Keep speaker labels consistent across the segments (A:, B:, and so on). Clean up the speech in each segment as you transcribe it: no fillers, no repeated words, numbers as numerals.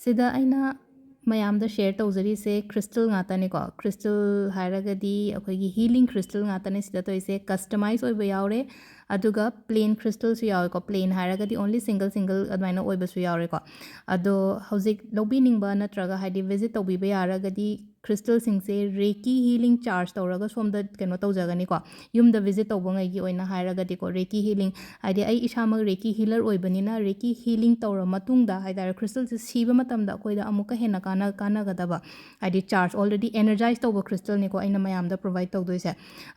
A: Sida aina mayamda share tawjari se crystal ngatane ko crystal hairagadi akoigi healing crystal ngatane sida to ise customize oiba yaure aduga plain crystals yaure ko plain hairagadi only single admaina oiba su yaure ko ado hauzik lobi ningba natraga haidi visit tawbiba yaragadi crystal singse reiki healing charge tawraga somda keno tawjagani ko yumda visit tawbangai gi oina hairagadi ko reiki healing haidi ai isama reiki healer oibanina reiki healing tawra matungda haidar crystal se siba matamda koida amuka hena kana gadaba haidi charge already energized tawba crystal ni ko aina mayamda provide tawdoise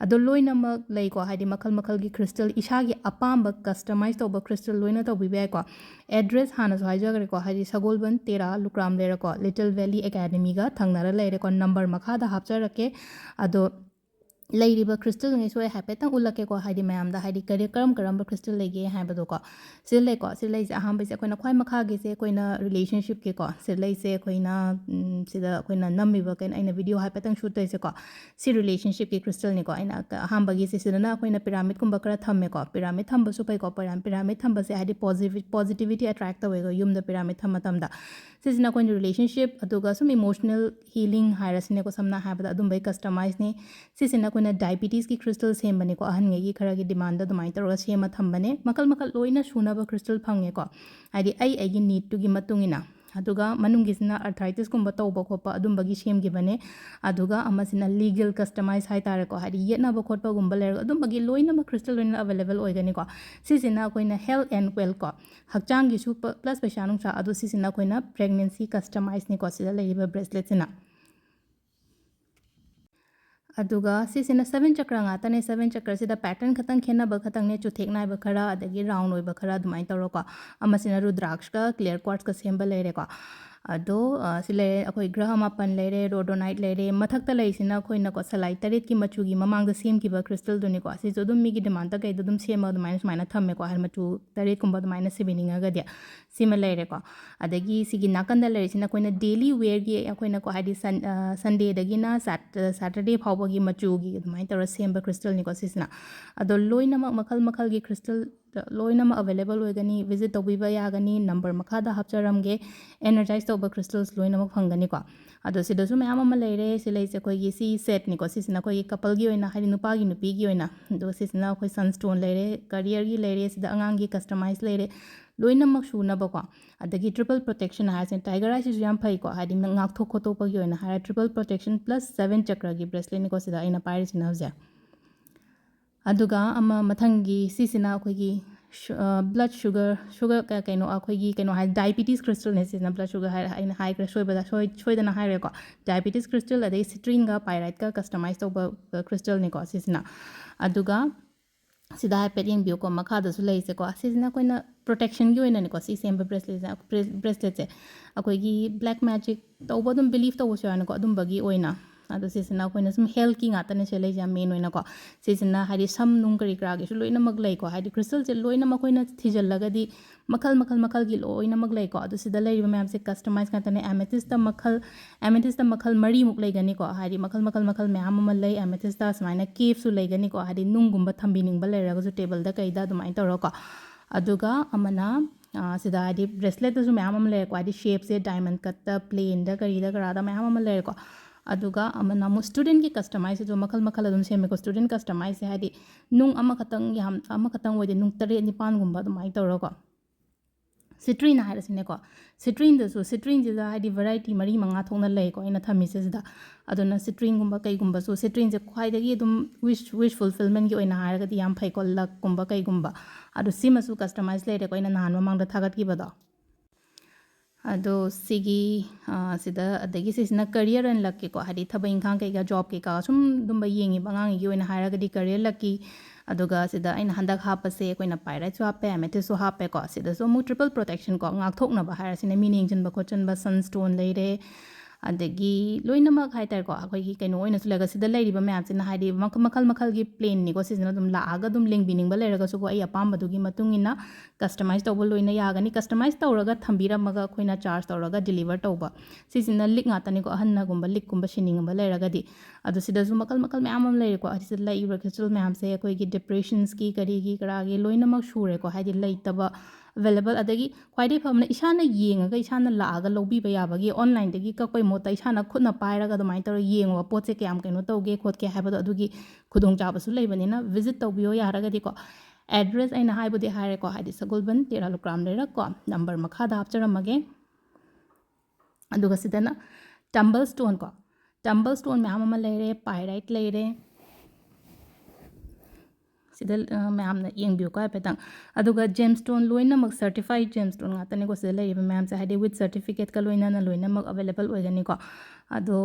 A: ado loina mak lei ko haidi makal gi crystal ishagi apamba customize tawba crystal loina tawbiba ko address hana so haijagare ko haidi sagolban 13 lukram lera ko little valley academy ga thangnara lere ko number makhada hapjarake ado leiriba crystal ngai so hapetang ulake ko haidi mayamda haidi kare karam crystal lege haibado ko sile ko sile is aham bise koina khwai makha ge se koina relationship ke ko sile se koina sida koina nammi ba kain aina video hapetang shoot toise ko si relationship ke crystal ni ko aina aham bagi se sidana koina pyramid kumba kara thamme ko pyramid thamba su pai ko pyramid thamba se haidi positivity attract tawe go yum the pyramid thamba tamda sisina koina relationship aduga sum emotional healing hairasne ko samna habada adum bai customize ne sisina कोना diabetes की crystal same बने को अहन गे खरा की demand दुमाई तौर same थम बने मखल लोइना सुनब क्रिस्टल फंगे को हाइदी आई नीड टू की मतुंगिना अदुगा मनुंगिसना अर्थराइटिस कुंबा तौबा खोपा अदुंबगी सेमगी बने अदुगा अमसिना लीगल कस्टमाइज हाइ तारे को हाइदी येनाबा खोटपा गुंबा लेर अदुंबगी लोइना क्रिस्टल लोइना अवेलेबल ओइगनी को सिसिना कोइना हेल्थ एंड वेल को हकचांगी सु प्लस पैसा नुसा अदु सिसिना कोइना प्रेगनेंसी कस्टमाइज नि को सिदा लेरिबा ब्रेसलेट सिना अदुगा सिसिना 7 चक्र ngaतने 7 चक्र सिदा पैटर्न खतंग खेना ब खतंग ने चुथेक नाय ब खरा अदगी राउंड ओइ ब खरा दुमाई तौरो को अमसिना रुद्राक्ष का क्लियर क्वार्ट्ज का सेंबल लेरे को अदो सिले अखोई ग्रह मापन लेरे रोडोनाइट लेरे मथक्ता लेसिना अखोइना को सलाई तरेत की मचू की ममांग सेम की ब क्रिस्टल दुनि को असि जोदुम मिगी डिमांड ता कई दुम सेम अद माइनस माइना थम्मे को हर मचू तरेत कुंबा माइनस सेबिनिंग अगदिया सिम लेरे को अदगी सिगी नाकंद लेसिना कोइना डेली वेयर की अखोइना को हाइदी संडे दगिना सैटरडे फावगी मचू की दुमाई तौर सेम ब क्रिस्टल नि को सिसना अदो लोइना मखल की क्रिस्टल लोइनम अवेलेबल होगनी विजिट तौबीबा यागनी नंबर मखादा हपचरमगे एनर्जाइज तौबा क्रिस्टल्स लोइनम फंगनी को अदो सिदसु मयाम अमा लेरे सिलेसे कोई सी सेट निको सिसना कोई कपल गी ओइना हारि नुपा गी नुपी गी ओइना दो सिसना कोई सनस्टोन लेरे करियर गी लेरे सिदा अंगांग गी कस्टमाइज लेरे लोइनमक सुनबको अदगी ट्रिपल प्रोटेक्शन हाइसे टाइगर आइस याम फै को हारि नाक थो खोतो पगी ओइना हारि ट्रिपल प्रोटेक्शन प्लस 7 चक्र गी ब्रेसलेट निको सिदा आइना पाइरिसिना हौजे अदुगा अमा मथंगी सिसिना अखोगी ब्लड शुगर का कनो अखोगी कनो हाइ डायबिटीज क्रिस्टल ने सिना blood sugar high high crystal सोइदना हाइरे को डायबिटीज क्रिस्टल अदे सिट्रिन का पाइराइट का कस्टमाइज तो क्रिस्टल ने को सिसिना अदुगा सिदा हाइपेट यंग बियो को मखादसु लेइसे को सिसिना कोइना प्रोटेक्शन की ओइना ने को सी सेम ब्रेसलेट से अखोगी ब्लैक मैजिक तौबो दुम बिलीव तौबो सयाना को दुम बगी ओइना अदो सिसिना कोइना सम हेल्थ की गातने से लेजा मेन ओइना को सिसिना हारि सम नुंग करी क्रागे सु लोइना मग लै को हारि क्रिस्टल से लोइना मकोइना थिजल लगदी मखल की लोइना मग लै को अदो सिदा लेरिबा मैम से कस्टमाइज गातने एमेथिस्ट मखल मरी मुक लेगनी को हारि मखल मैम म लै एमेथिस्ट समाइना केव सु लेगनी को हारि नुंग गुंबा थंबिनिंग ब लेरगा सु टेबल दा कैदा दुमाइ तौरो को अदुगा अमना सिदा हारि ब्रेसलेट सु मैम म ले को हारि शेप से डायमंड कट प्लेन दा करी दा करादा मैम म ले को अदुगा अमना मु स्टूडेंट की कस्टमाइज जो मखल अदुम सेमे को स्टूडेंट कस्टमाइज हाइदी नुंग अमा खतंग ओइदे नुंग 3 निपान गुंबा दुमाइ तौरो को सिट्रिन हाइरसिने को सिट्रिन जिदा हाइदी वैरायटी मरी मंगा थोंना लै को इना थमिसे जिदा अदुना सिट्रिन गुंबा कई गुंबा सो सिट्रिन जे ख्वाइदगी दुम विश फुलफिलमेंट की ओइना हाइरगदी याम फै को लक गुंबा कई गुंबा अदु सिमसु कस्टमाइज लेरे को इना नान ममांग दा थागत की बदा अदो सिगी सिदा अदगी सिसना करियर एंड लक के को हादी थबा इंखांग के जॉब के का सुम दुम बयेंगी बंगांगी ओइना हाइरगदी करियर लक की अदुगा सिदा इन हंदक हापसे कोइना पाइराइट सु हापे एमेथिस सु हापे को सिदा सो मु ट्रिपल प्रोटेक्शन को ngaक थोकना बा हाइरसिने मीनिंग जन बा खोचन बा सनस्टोन लेरे अदगी लोइनमक हाइतर को अखोगी कइनो ओइना सुलेगा सिदा लेरिबा मैम सिना हाइदी मखल की प्लेन नि को सिजना दुम लागा दुम लिंक बिनिंग बा लेरगा सु को आई अपाम बदुगी मतुंगिना कस्टमाइज तौबो लोइना यागनी कस्टमाइज तौरगा थंबीरमगा खोइना चार्ज तौरगा डिलीवर तौबा सिसिना लिक ngaतनी को अहन्ना गुंबा लिक गुंबा शिनिंग बा लेरगादी अदु सिदा सु मखल मैम हम लेरे को असिदा लाइब्रा क्रिस्टल मैम से कोई की डिप्रेशंस की करीगी करागे लोइनमक शुरे को हाइदी लेतबा available adagi khwaidai phamna isana yengaga isana laaga lobiba yabagi online dagi kakpai mota isana khutna pairaga adumai tor yengwa potse kyam kaino tawge khotke haibado adugi khudong chabasu leibanina visit tawbiyo yaragadi ko address aina haibudi haire ko haidi sagulban tiralukram lera ko number makhada hapcharamage aduga sidana tumble stone ko tumble stone ma'am अमा लेरे pyrite लेरे सिदा ma'am ने येंबियो का पेतंग अदुगा gemstone लोइनमक certified gemstone गातने को सिदा लेरिबा ma'am से हाइडे with certificate का लोइना लोइनमक अवेलेबल ओइगनी को अदो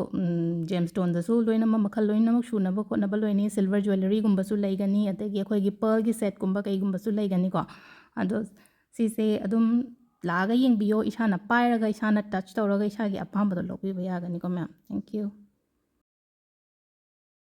A: जेमस्टोन दसु लोइनमक मखल लोइनमक सुनब खोनब लोइनी सिल्वर ज्वेलरी गुंबसु लेगनी अतगी अखोगी पर्ल की सेट गुंबा कई गुंबसु लेगनी को अदो सिसे अदुम लागा येंबियो इसाना पायरगा इसाना टच तौरगा इसागी अपामबदो लोबिबा यागनी को मैम थैंक यू